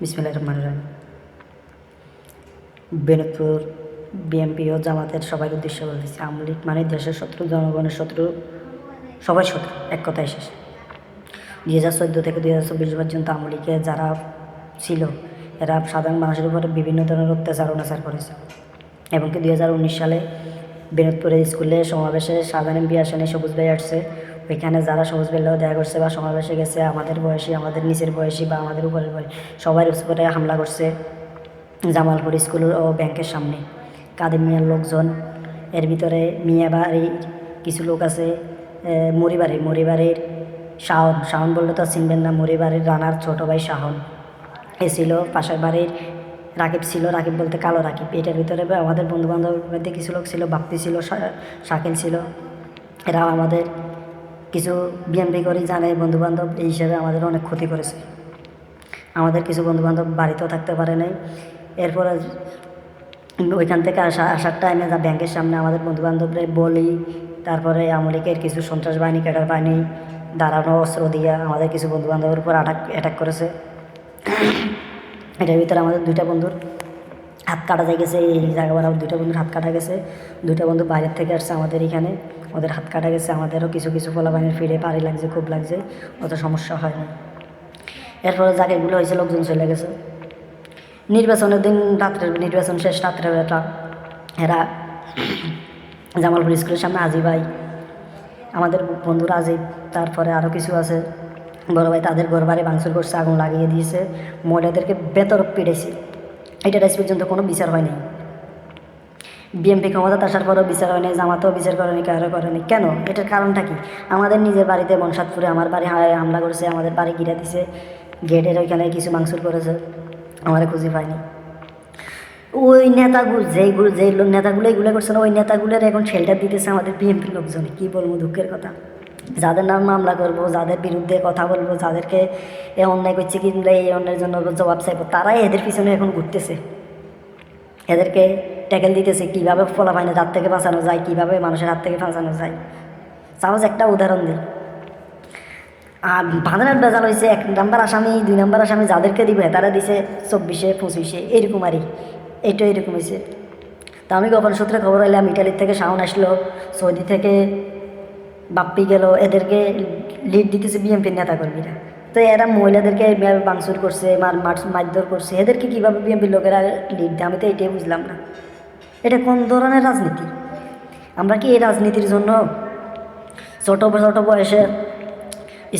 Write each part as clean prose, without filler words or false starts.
বিসমিল্লাহির রহমানির রহিম। বেনতপুর বিএনপি ও জামাতের সবাই উদ্দেশ্য বলতেছি, আওয়ামী লীগ মানে দেশের শত্রু, জনগণের শত্রু, সবাই শত্রু, এক কথায় শেষ। 2014 থেকে 2024 পর্যন্ত আওয়ামী লীগে যারা ছিল এরা সাধারণ মানুষের উপরে বিভিন্ন ধরনের অত্যাচার করেছে। এমনকি 2019 সালে বেনতপুরে স্কুলে সমাবেশে সাধারণ এমপি আসনে সবুজ ভাই আসছে। ওইখানে যারা সবুজ ভাইরাও দেখা করছে বা সমাবেশে গেছে, আমাদের বয়সী, আমাদের নিচের বয়সী বা আমাদের উপরের বয়সী সবার উপরে হামলা করছে। জামালপুর স্কুল ও ব্যাংকের সামনে কাদের মিয়ার লোকজন, এর ভিতরে মিয়া বাড়ির কিছু লোক আছে, মরিবাড়ির শাওন বললে তো চিনবেন না, মরিবাড়ির রানার ছোট ভাই শাহন এ ছিল। পাশের বাড়ির রাকিব ছিল, রাকিব বলতে কালো রাকিব। এটার ভিতরে আমাদের বন্ধুবান্ধবের মধ্যে কিছু লোক ছিল, বাপ্পি ছিল, শাকিল ছিল। এরা আমাদের কিছু বিএনপি করে জানে বন্ধুবান্ধব, এই হিসাবে আমাদের অনেক ক্ষতি করেছে। আমাদের কিছু বন্ধুবান্ধব বাড়িতেও থাকতে পারে নাই। এরপরে ওইখান থেকে আসার টাইমে যা ব্যাংকের সামনে আমাদের বন্ধুবান্ধবরা বলি, তারপরে আওয়ামী লীগের কিছু সন্ত্রাস বাহিনী, ক্যাডার বাহিনী দাঁড়ানো অস্ত্র দিয়া আমাদের কিছু বন্ধুবান্ধবের উপর অ্যাটাক করেছে। এটার ভিতরে আমাদের দুইটা বন্ধুর হাত কাটা গেছে। এই জায়গা বরাবর দুইটা বন্ধুর হাত কাটা গেছে। দুইটা বন্ধু বাইরের থেকে আসছে আমাদের এখানে, ওদের হাত কাটা গেছে। আমাদেরও কিছু পোলাবাহিনীর ফিরে পাড়ি লাগছে, খুব লাগছে, অত সমস্যা হয়নি। এরপরে জায়গাগুলো হয়েছে, লোকজন চলে গেছে। নির্বাচনের দিন রাত্রে, নির্বাচন শেষ রাত্রেবেলা এরা জামালপুর স্কুলের সামনে আজি ভাই, আমাদের বন্ধুরা আজিব, তারপরে আরও কিছু আছে বড় ভাই, তাদের ঘর বাড়ি ভাঙচুর করছে, আগুন লাগিয়ে দিয়েছে, মহিলাদেরকে বেতরক পিটেছে। এটার আজ পর্যন্ত কোনো বিচার হয়নি। বিএনপি ক্ষমতা আসার পরেও বিচার হয়নি, জামাতেও বিচার করেনি, কারো করেনি। কেন? এটার কারণটা কি? আমাদের নিজের বাড়িতে বনসাদপুরে আমার বাড়ি হামলা করেছে, আমাদের বাড়ি ঘিরে দিছে, গেটের ওইখানে কিছু ভাঙচুর করেছে, আমারে খুঁজে পায়নি। ওই নেতাগুলো যেই নেতাগুলো এগুলো করছে না, ওই নেতাগুলোর এখন শেল্টার দিতেছে আমাদের বিএনপির লোকজন। কী বলবো, দুঃখের কথা। যাদের নাম মামলা করবো, যাদের বিরুদ্ধে কথা বলবো, যাদেরকে এ অন্যায় করছে কিংবা এই অন্যায়ের জন্য জবাব চাইবো, তারাই এদের পিছনে এখন ঘুরতেছে, এদেরকে ট্যাকেল দিতেছে কীভাবে ফলাফাইনে হাত থেকে বাঁচানো যায়, কীভাবে মানুষের হাত থেকে বাঁচানো যায়। সাপোজ একটা উদাহরণ দিই, আর ভাঁদনার বেজাল হয়েছে 1 নম্বর আসামি, 2 নম্বর আসামি যাদেরকে দিবে তারা দিছে 24-এ 25-এ এরকম আরই। এইটা এরকম হয়েছে। তা আমি গোপন সূত্রে খবর এলাম, ইটালির থেকে শাওন আসলো, সৌদি থেকে বাপ্পি গেল, এদেরকে লিড দিতেছে বিএনপির নেতাকর্মীরা। তো এরা মহিলাদেরকে ভাঙচুর করছে, মারধর করছে, এদেরকে কীভাবে বিএনপির লোকেরা লিড দেয়? আমি তো এটাই বুঝলাম না। এটা কোন ধরনের রাজনীতি? আমরা কি এই রাজনীতির জন্য ছোট বয়সে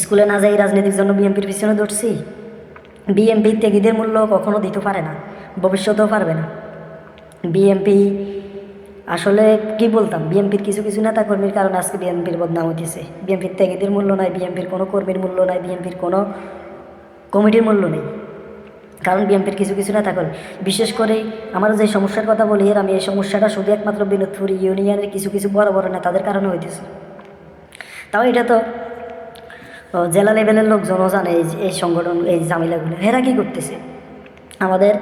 স্কুলে না যাই রাজনীতির জন্য বিএনপির পিছনে দৌড়ছি? বিএনপির ত্যাগীদের মূল্য কখনো দিতে পারে না, ভবিষ্যতেও পারবে না। বিএনপি আসলে কি বলতাম, বিএনপির কিছু নেতাকর্মীর কারণে আজকে বিএনপির বদনাম হইতেছে। বিএনপির ত্যাগীদের মূল্য নাই, বিএনপির কোনো কর্মীর মূল্য নাই, বিএনপির কোনো কমিটির মূল্য নেই। কারণ বিএনপির কিছু নেতাকর্মী, বিশেষ করে আমার যে সমস্যার কথা বলি, আমি এই সমস্যাটা শুধু একমাত্র বেনতপুর ইউনিয়নের কিছু বড় নেতাদের কারণে হইতেছে। তাও এটা তো জেলা লেভেলের লোকজনও জানে এই সংগঠন, এই ঝামেলাগুলো। এরা কী করতেছে? আমাদের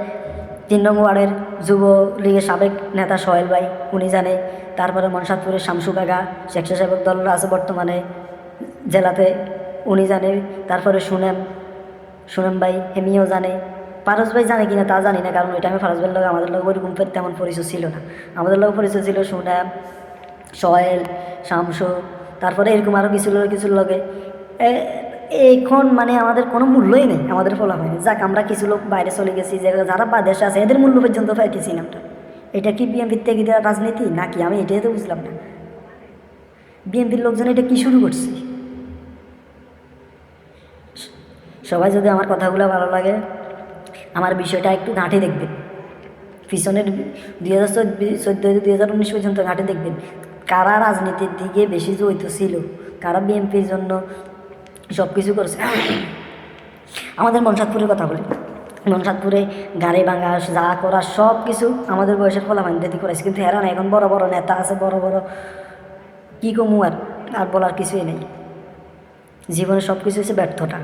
3 নং ওয়ার্ডের যুবলীগের সাবেক নেতা সোহেল ভাই, উনি জানে। তারপরে মনসাদপুরের শামসু কাকা, স্বেচ্ছাসেবক দল আছে বর্তমানে জেলাতে, উনি জানে। তারপরে সুনেম ভাই, হেমিও জানে। ফারুজ ভাই জানে কিনা তা জানি না, কারণ ওই টাইমে ফারুজ ভাইয়ের লোক আমাদের লোক ওইরকম তেমন পরিচয় ছিল না। আমাদের লোক পরিচয় ছিল সুনেম, সোহেল, শামসু, তারপরে এরকম আরও কিছু লোকে। এখন মানে আমাদের কোনো মূল্যই নেই, আমাদের ফলা হয়নি। যাক, আমরা কিছু লোক বাইরে চলে গেছি, যারা দেশে আছে এদের মূল্য পর্যন্ত পাইতেছি না আমরা। এটা কি বিএনপির থেকে দেওয়া রাজনীতি নাকি? আমি এটাই তো বুঝলাম না। বিএনপির লোকজন এটা কি শুরু করছে? সবাই যদি আমার কথাগুলো ভালো লাগে, আমার বিষয়টা একটু ঘাঁটে দেখবেন, পিছনের 2014-2019 পর্যন্ত ঘাঁটে দেখবেন কারা রাজনীতির দিকে বেশি জড়িত ছিল, কারা বিএনপির জন্য সব কিছু করেছে। আমাদের মনসাদপুরের কথা বলি, মনসাদপুরে গাড়ি ভাঙা যা করা সব কিছু আমাদের বয়সের ফলাফান্তি করেছে। কিন্তু এরা না, এখন বড় নেতা আছে, বড় কী কমু আর বলার কিছুই নেই। জীবনে সব কিছু হচ্ছে ব্যর্থতা।